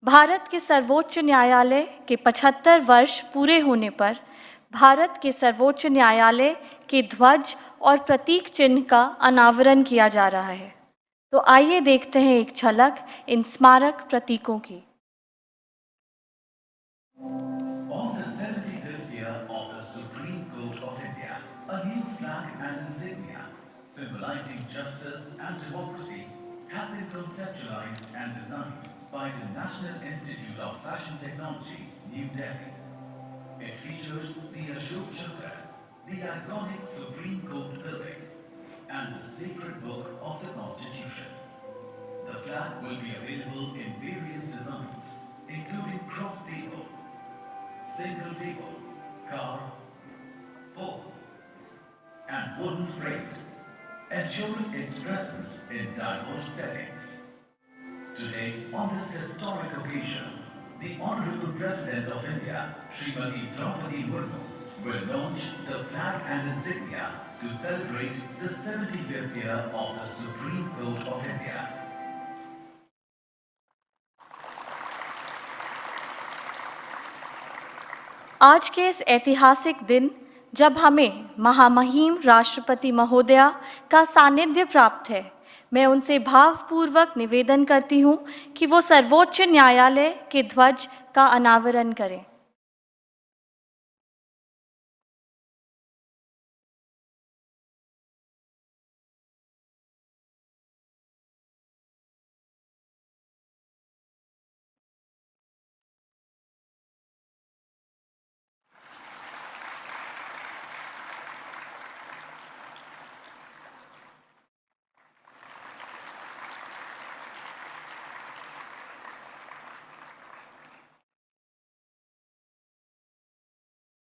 भारत के सर्वोच्च न्यायालय के 75 वर्ष पूरे होने पर भारत के सर्वोच्च न्यायालय के ध्वज और प्रतीक चिन्ह का अनावरण किया जा रहा है। तो आइए देखते हैं एक झलक इन स्मारक प्रतीकों की। On the 75th year of the Supreme Court of India, a new flag and insignia symbolizing justice and democracy has been conceptualized and designed by the National Institute of Fashion Technology, New Delhi. It features the Ashok Chakra, the iconic Supreme Court building, and the sacred book of the Constitution. The flag will be available in various designs, including cross table, single table, car, pole, and wooden frame, ensuring its presence in diverse settings. Today, on this historic occasion, the Honorable President of India, Srimati Draupadi Murmu, will launch the flag and insignia to celebrate the 75th year of the Supreme Court of India. आज के इस ऐतिहासिक दिन जब हमें महामहिम राष्ट्रपति महोदया का सानिध्य प्राप्त है, मैं उनसे भावपूर्वक निवेदन करती हूं कि वो सर्वोच्च न्यायालय के ध्वज का अनावरण करें।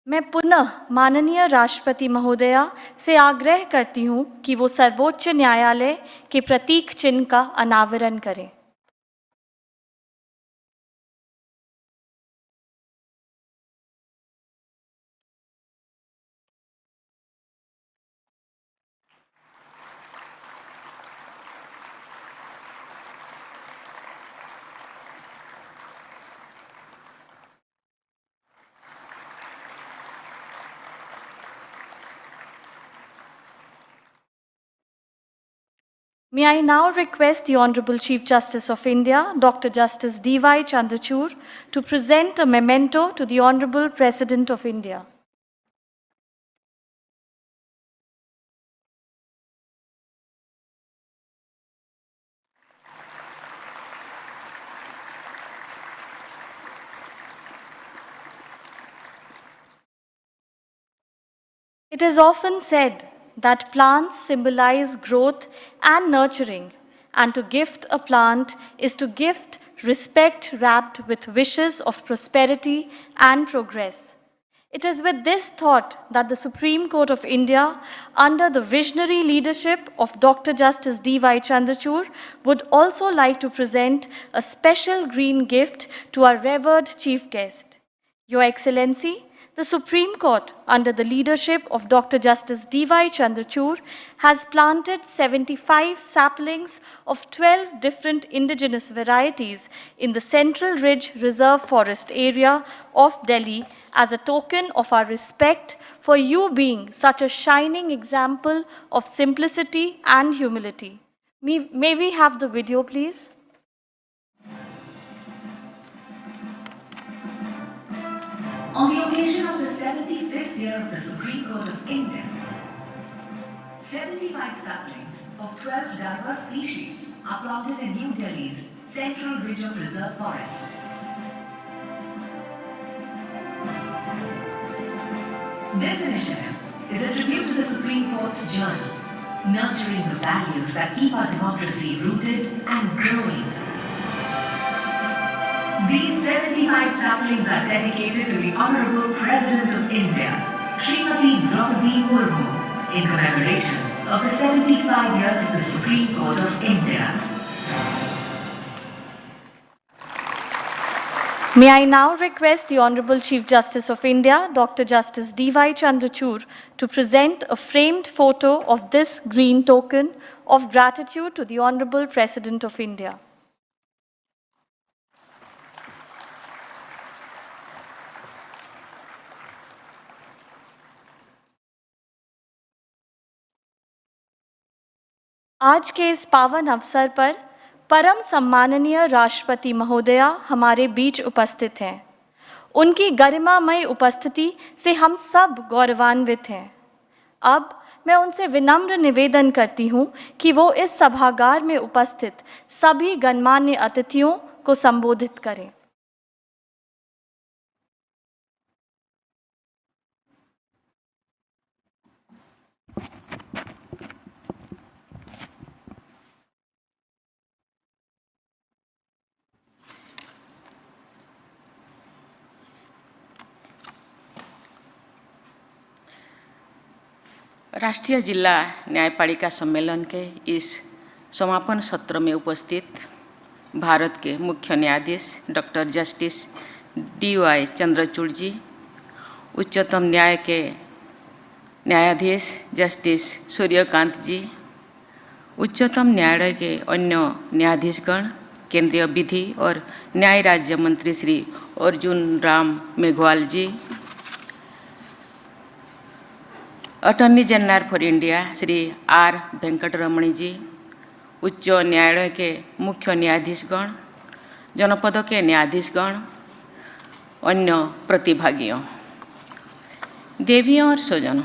मैं पुनः माननीय राष्ट्रपति महोदया से आग्रह करती हूं कि वो सर्वोच्च न्यायालय के प्रतीक चिन्ह का अनावरण करें। May I now request the Honorable Chief Justice of India, Dr. Justice D.Y. Chandrachud, to present a memento to the Honorable President of India. It is often said that plants symbolize growth and nurturing, and to gift a plant is to gift respect wrapped with wishes of prosperity and progress. It is with this thought that the Supreme Court of India, under the visionary leadership of Dr. Justice D.Y. Chandrachud, would also like to present a special green gift to our revered Chief Guest. Your Excellency, the Supreme Court, under the leadership of Dr. Justice D.Y. Chandrachud, has planted 75 saplings of 12 different indigenous varieties in the Central Ridge Reserve Forest area of Delhi as a token of our respect for you being such a shining example of simplicity and humility. May we have the video, please? On the occasion of the 75th year of the Supreme Court of India, 75 saplings of 12 diverse species are planted in New Delhi's Central Ridge of Reserve Forest. This initiative is a tribute to the Supreme Court's journey, nurturing the values that keep our democracy rooted and growing. These 75 saplings are dedicated to the Honorable President of India, Srimati Draupadi Murmu, in commemoration of the 75 years of the Supreme Court of India. May I now request the Honorable Chief Justice of India, Dr. Justice D.Y. Chandrachud, to present a framed photo of this green token of gratitude to the Honorable President of India. आज के इस पावन अवसर पर परम सम्माननीय राष्ट्रपति महोदया हमारे बीच उपस्थित हैं। उनकी गरिमामय उपस्थिति से हम सब गौरवान्वित हैं। अब मैं उनसे विनम्र निवेदन करती हूँ कि वो इस सभागार में उपस्थित सभी गणमान्य अतिथियों को संबोधित करें। राष्ट्रीय जिला न्यायपालिका सम्मेलन के इस समापन सत्र में उपस्थित भारत के मुख्य न्यायाधीश डॉक्टर जस्टिस DY चंद्रचूड़ जी, उच्चतम न्याय के न्यायाधीश जस्टिस सूर्यकांत जी, उच्चतम न्यायालय के अन्य न्यायाधीशगण, केंद्रीय विधि और न्याय राज्य मंत्री Shri Arjun Ram Meghwal ji, attorney general for India Shri R Venkataramani ji, उच्च न्यायालय के मुख्य न्यायाधीशगण, जनपद के न्यायाधीशगण, अन्य प्रतिभागियों, देवियों और स्वजनों,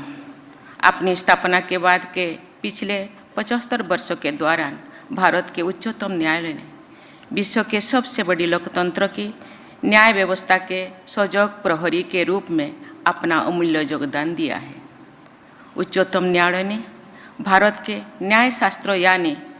अपनी स्थापना के बाद के पिछले 75 वर्षों के दौरान भारत के उच्चतम न्यायालय ने विश्व के सबसे बड़ी लोकतंत्र की न्याय व्यवस्था के सजग प्रहरी के रूप में अपना अमूल्य योगदान दिया है। उच्चतम न्यायालय ने भारत के न्याय शास्त्र यानी